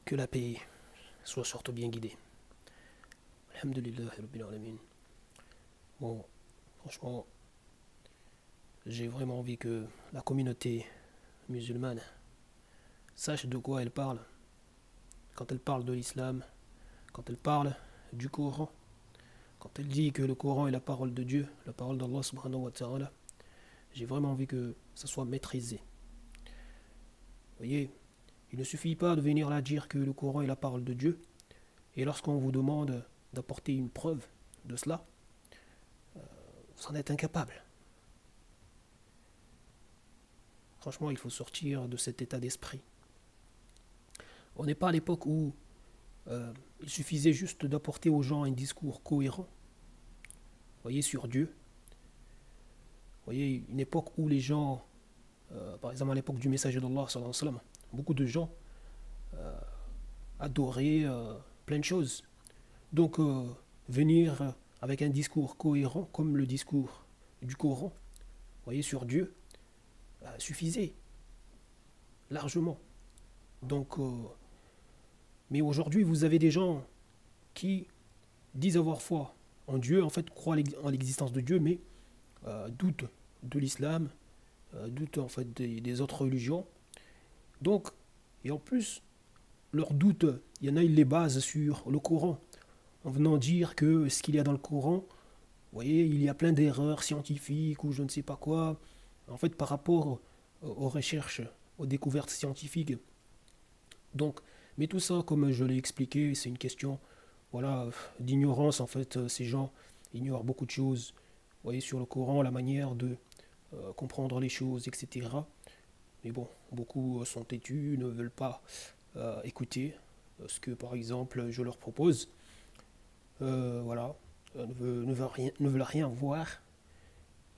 Que la paix soit surtout bien guidée. Alhamdulillah Rabbil Alamin. Bon, franchement, j'ai vraiment envie que la communauté musulmane sache de quoi elle parle quand elle parle de l'islam, quand elle parle du Coran, quand elle dit que le Coran est la parole de Dieu, la parole d'Allah subhanahu wa ta'ala. J'ai vraiment envie que ça soit maîtrisé. Vous voyez, il ne suffit pas de venir là dire que le Coran est la parole de Dieu, et lorsqu'on vous demande d'apporter une preuve de cela, vous en êtes incapable. Franchement, il faut sortir de cet état d'esprit. On n'est pas à l'époque où il suffisait juste d'apporter aux gens un discours cohérent, voyez, sur Dieu. Vous voyez, une époque où les gens, par exemple à l'époque du messager d'Allah, sallallahu alayhi wa sallam, beaucoup de gens adoraient plein de choses. Donc, venir avec un discours cohérent, comme le discours du Coran, vous voyez, sur Dieu, suffisait largement. Donc, mais aujourd'hui, vous avez des gens qui disent avoir foi en Dieu, en fait, croient en l'existence de Dieu, mais doutent de l'islam, doutent en fait des autres religions. Donc, et en plus, leurs doutes, il y en a, ils les basent sur le Coran, en venant dire que ce qu'il y a dans le Coran, vous voyez, il y a plein d'erreurs scientifiques ou je ne sais pas quoi, en fait, par rapport aux recherches, aux découvertes scientifiques. Donc, mais tout ça, comme je l'ai expliqué, c'est une question, voilà, d'ignorance. En fait, ces gens ignorent beaucoup de choses, vous voyez, sur le Coran, la manière de comprendre les choses, etc. Mais bon, beaucoup sont têtus, ne veulent pas écouter ce que, par exemple, je leur propose. Voilà, ne veulent rien voir.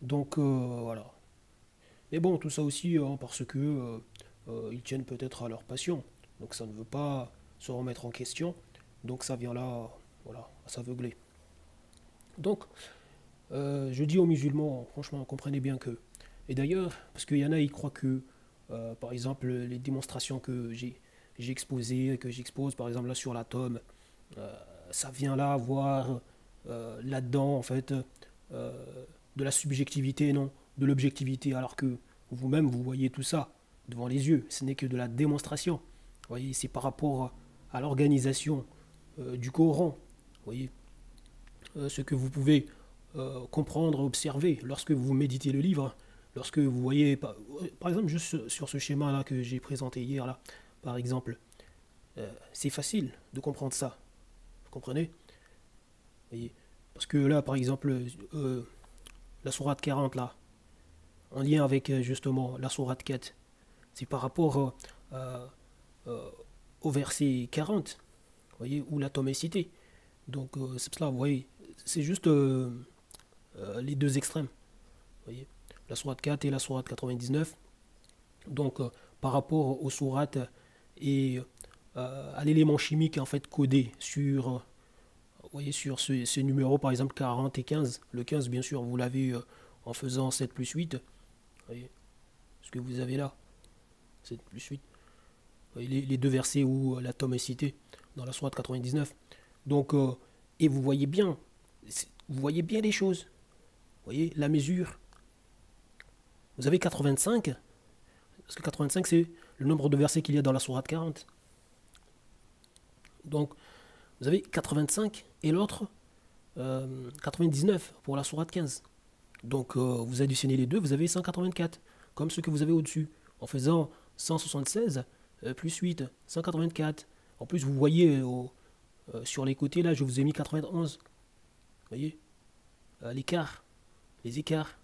Donc, voilà. Mais bon, tout ça aussi parce que ils tiennent peut-être à leur passion. Donc ça ne veut pas se remettre en question. Donc ça vient là, voilà, à s'aveugler. Donc, je dis aux musulmans, franchement, comprenez bien que. Et d'ailleurs, parce qu'il y en a, ils croient que, par exemple, les démonstrations que j'ai exposées, que j'expose, par exemple là sur l'atome, euh, ça vient là voir là-dedans, en fait, de la subjectivité, non, de l'objectivité, alors que vous-même, vous voyez tout ça devant les yeux. Ce n'est que de la démonstration. Vous voyez, c'est par rapport à l'organisation du Coran. Vous voyez, ce que vous pouvez comprendre, observer lorsque vous méditez le livre, lorsque vous voyez, par exemple, juste sur ce schéma-là que j'ai présenté hier, là, par exemple, c'est facile de comprendre ça. Vous comprenez? Vous voyez, parce que là, par exemple, la sourate 40, là, en lien avec justement la sourate 4, c'est par rapport euh, au verset 40, vous voyez, où l'atome est cité. Donc, c'est cela, vous voyez, c'est juste les deux extrêmes. Vous voyez, la sourate 4 et la sourate 99. Donc, par rapport aux sourates et à l'élément chimique en fait codé sur, vous voyez, sur ces numéros, par exemple 40 et 15. Le 15, bien sûr, vous l'avez en faisant 7 plus 8. Vous voyez, ce que vous avez là, 7 plus 8. Vous voyez, les deux versets où l'atome est cité dans la sourate 99. Donc, et vous voyez bien les choses. Vous voyez, la mesure. Vous avez 85, parce que 85 c'est le nombre de versets qu'il y a dans la sourate 40. Donc, vous avez 85 et l'autre 99 pour la sourate 15. Donc, vous additionnez les deux, vous avez 184, comme ce que vous avez au-dessus, en faisant 176 plus 8, 184. En plus, vous voyez sur les côtés, là, je vous ai mis 91. Vous voyez l'écart, les écarts.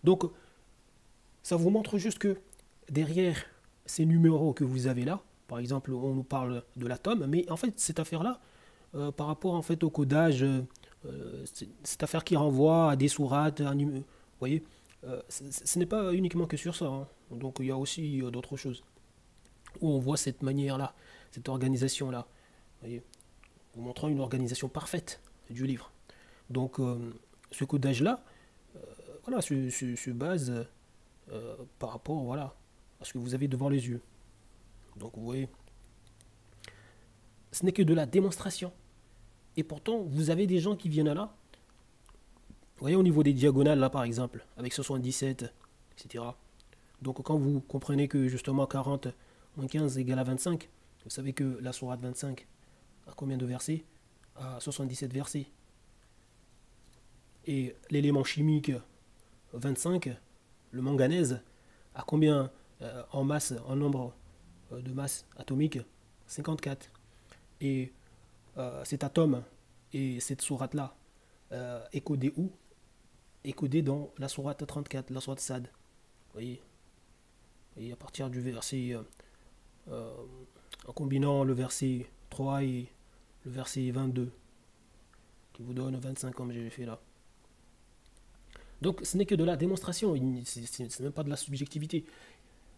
Donc, ça vous montre juste que derrière ces numéros que vous avez là, par exemple, on nous parle de l'atome, mais en fait, cette affaire-là, par rapport en fait au codage, cette affaire qui renvoie à des sourates, vous voyez, ce n'est pas uniquement que sur ça, hein. Donc il y a aussi d'autres choses où on voit cette manière-là, cette organisation-là, vous voyez, vous montrant une organisation parfaite du livre. Donc ce codage-là, voilà, se base par rapport, voilà, à ce que vous avez devant les yeux. Donc vous voyez, ce n'est que de la démonstration. Et pourtant, vous avez des gens qui viennent là, vous voyez au niveau des diagonales là par exemple, avec 77, etc. Donc quand vous comprenez que justement 40 moins 15 égale à 25, vous savez que la sourate 25 a combien de versets? À 77 versets. Et l'élément chimique 25, le manganèse, a combien en masse, en nombre de masse atomique? 54. Et cet atome et cette sourate-là est codé où? Est codé dans la sourate 34, la sourate Sad. Vous voyez? Et à partir du verset, en combinant le verset 3 et le verset 22, qui vous donne 25 comme j'ai fait là. Donc ce n'est que de la démonstration, ce n'est même pas de la subjectivité.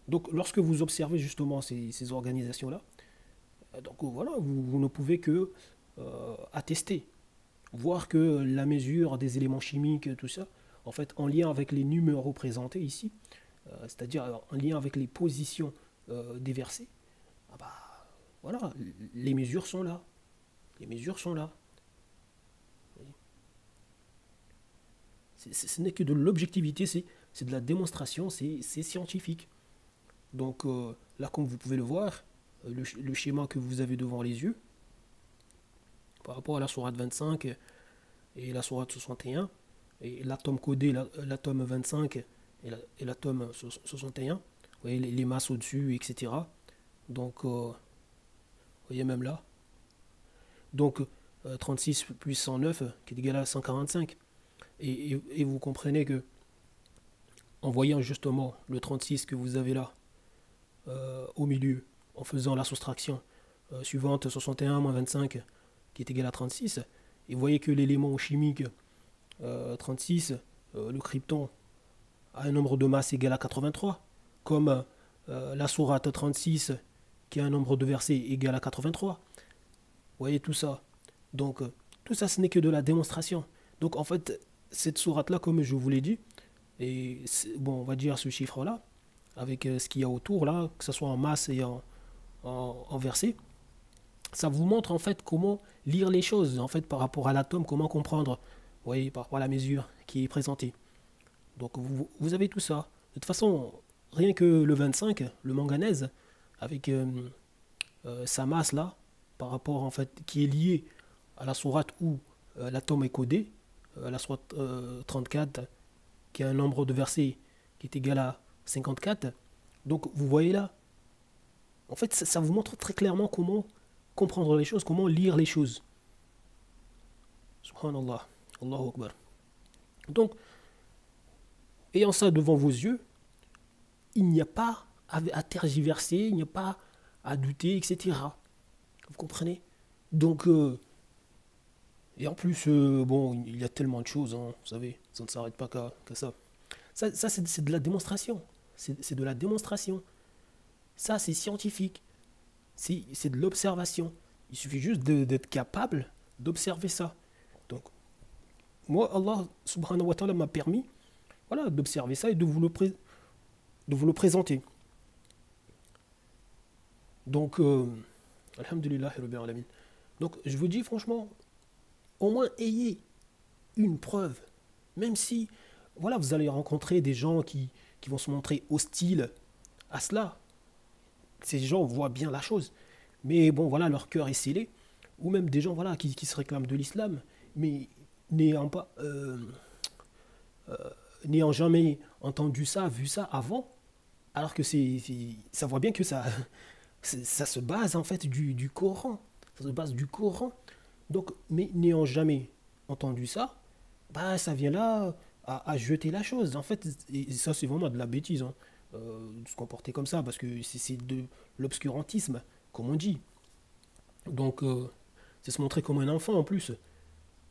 Donc lorsque vous observez justement ces organisations-là, donc voilà, vous ne pouvez que attester, voir que la mesure des éléments chimiques, tout ça, en fait en lien avec les numéros présentés ici, c'est-à-dire en lien avec les positions des versets, ah bah, voilà, les mesures sont là. Les mesures sont là. Ce n'est que de l'objectivité, c'est de la démonstration, c'est scientifique. Donc là, comme vous pouvez le voir, le schéma que vous avez devant les yeux, par rapport à la sourate 25 et la sourate 61, et l'atome codé, l'atome 25 et l'atome 61, vous voyez les masses au-dessus, etc. Donc, vous voyez même là. Donc, 36 plus 109, qui est égal à 145. Et vous comprenez que, en voyant justement le 36 que vous avez là, au milieu, en faisant la soustraction suivante, 61 moins 25, qui est égal à 36, et vous voyez que l'élément chimique 36, le krypton, a un nombre de masse égal à 83, comme la sourate 36, qui a un nombre de versets égal à 83. Vous voyez tout ça. Donc, tout ça, ce n'est que de la démonstration. Donc, en fait, cette sourate-là, comme je vous l'ai dit, et bon, on va dire ce chiffre-là, avec ce qu'il y a autour, là, que ce soit en masse et en versets, ça vous montre en fait comment lire les choses, en fait, par rapport à l'atome, comment comprendre, vous voyez, par rapport à la mesure qui est présentée. Donc, vous avez tout ça. De toute façon, rien que le 25, le manganèse, avec sa masse là, par rapport en fait, qui est liée à la sourate où l'atome est codé, la sourate 34, qui a un nombre de versets qui est égal à 54. Donc vous voyez là, en fait ça vous montre très clairement comment comprendre les choses, comment lire les choses. Subhanallah, Allahu Akbar. Donc, ayant ça devant vos yeux, il n'y a pas à tergiverser, il n'y a pas à douter, etc. Vous comprenez? Donc, et en plus, bon, il y a tellement de choses, hein, vous savez, ça ne s'arrête pas qu'à ça. Ça c'est de la démonstration. C'est de la démonstration. Ça, c'est scientifique. C'est de l'observation. Il suffit juste d'être capable d'observer ça. Donc, moi, Allah subhanahu wa ta'ala m'a permis voilà, d'observer ça et de vous le présenter. Donc, alhamdulillah, rabbil alamin. Donc, je vous dis franchement, au moins ayez une preuve. Même si, voilà, vous allez rencontrer des gens qui vont se montrer hostiles à cela. Ces gens voient bien la chose. Mais bon, voilà, leur cœur est scellé. Ou même des gens, voilà, qui se réclament de l'islam, mais n'ayant pas... n'ayant jamais entendu ça, vu ça avant, alors que ça voit bien que ça se base en fait du Coran. Ça se base du Coran. Donc, mais n'ayant jamais entendu ça, bah ça vient là à jeter la chose. En fait, et ça c'est vraiment de la bêtise, hein, de se comporter comme ça, parce que c'est de l'obscurantisme, comme on dit. Donc, c'est se montrer comme un enfant en plus.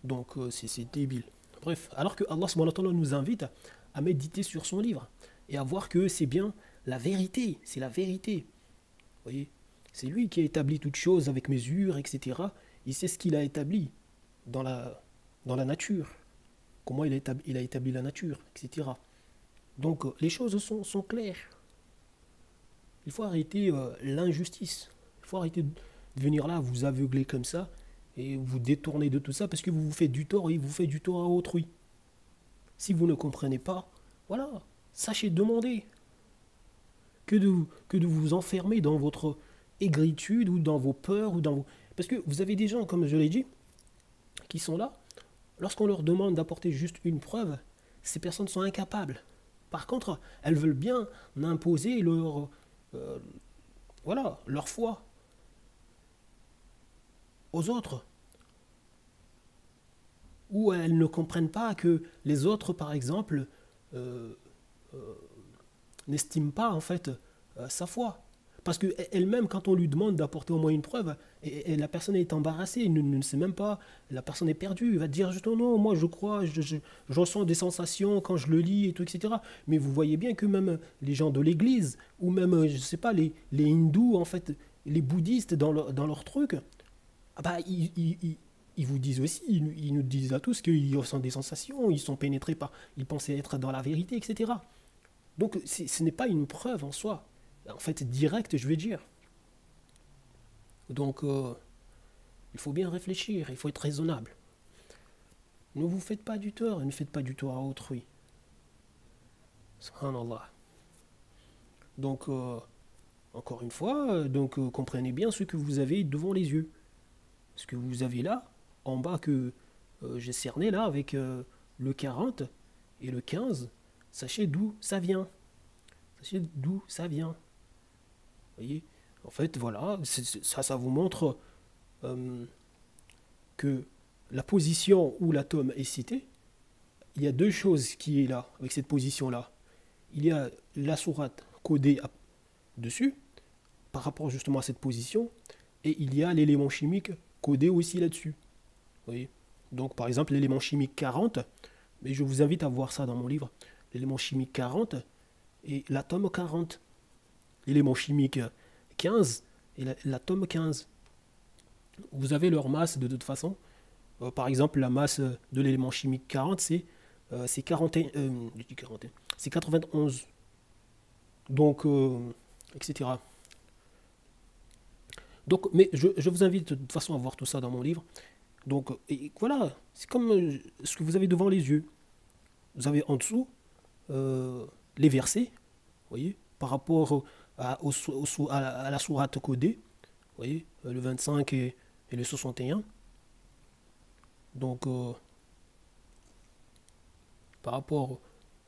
Donc, c'est débile. Bref, alors que Allah subhanahu wa ta'ala nous invite à méditer sur son livre et à voir que c'est bien la vérité, c'est la vérité. Vous voyez, c'est lui qui a établi toutes choses avec mesure, etc. Il sait ce qu'il a établi dans la nature, comment il a établi la nature, etc. Donc les choses sont claires. Il faut arrêter l'injustice, il faut arrêter de venir là, vous aveugler comme ça, et vous détourner de tout ça, parce que vous vous faites du tort, et vous faites du tort à autrui. Si vous ne comprenez pas, voilà, sachez demander. Que de vous enfermer dans votre aigritude, ou dans vos peurs, ou dans vos... Parce que vous avez des gens, comme je l'ai dit, qui sont là, lorsqu'on leur demande d'apporter juste une preuve, ces personnes sont incapables. Par contre, elles veulent bien imposer euh, voilà, leur foi aux autres. Ou elles ne comprennent pas que les autres, par exemple, euh, n'estiment pas en fait sa foi. Parce qu'elle-même, quand on lui demande d'apporter au moins une preuve, et la personne est embarrassée, ne sait même pas, la personne est perdue, elle va dire juste non, non, moi je crois, je ressens des sensations quand je le lis, et tout, etc. Mais vous voyez bien que même les gens de l'église, ou même, je ne sais pas, les hindous, en fait, les bouddhistes dans leur truc, ah bah, ils vous disent aussi, ils nous disent à tous qu'ils ressentent des sensations, ils sont pénétrés par, ils pensaient être dans la vérité, etc. Donc ce n'est pas une preuve en soi, en fait directe, je vais dire. Donc il faut bien réfléchir, il faut être raisonnable. Ne vous faites pas du tort et ne faites pas du tort à autrui. Subhanallah. Donc encore une fois, comprenez bien ce que vous avez devant les yeux. Ce que vous avez là, en bas que j'ai cerné là avec le 40 et le 15, sachez d'où ça vient. Sachez d'où ça vient. Vous voyez? En fait, voilà, ça vous montre que la position où l'atome est cité, il y a deux choses qui est là, avec cette position-là. Il y a la sourate codée dessus, par rapport justement à cette position, et il y a l'élément chimique codé aussi là-dessus. Vous voyez? Donc par exemple, l'élément chimique 40, mais je vous invite à voir ça dans mon livre, l'élément chimique 40 et l'atome 40. L'élément chimique 15 et l'atome 15. Vous avez leur masse de toute façon. Par exemple, la masse de l'élément chimique 40, c'est 91. Donc, etc. Donc, mais je vous invite de toute façon à voir tout ça dans mon livre. Donc, et voilà, c'est comme ce que vous avez devant les yeux. Vous avez en dessous les versets, vous voyez, par rapport à la sourate codée, vous voyez, le 25 et le 61. Donc, par rapport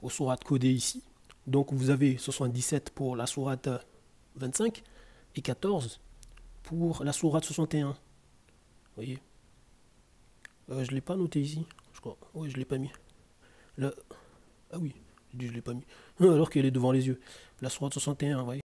aux sourates codées ici, donc vous avez 77 pour la sourate 25 et 14 pour la sourate 61. Vous voyez, je ne l'ai pas noté ici, je crois. Oui, je ne l'ai pas mis. Ah oui, je ne l'ai pas mis. Alors qu'elle est devant les yeux. La sourate 61, vous voyez.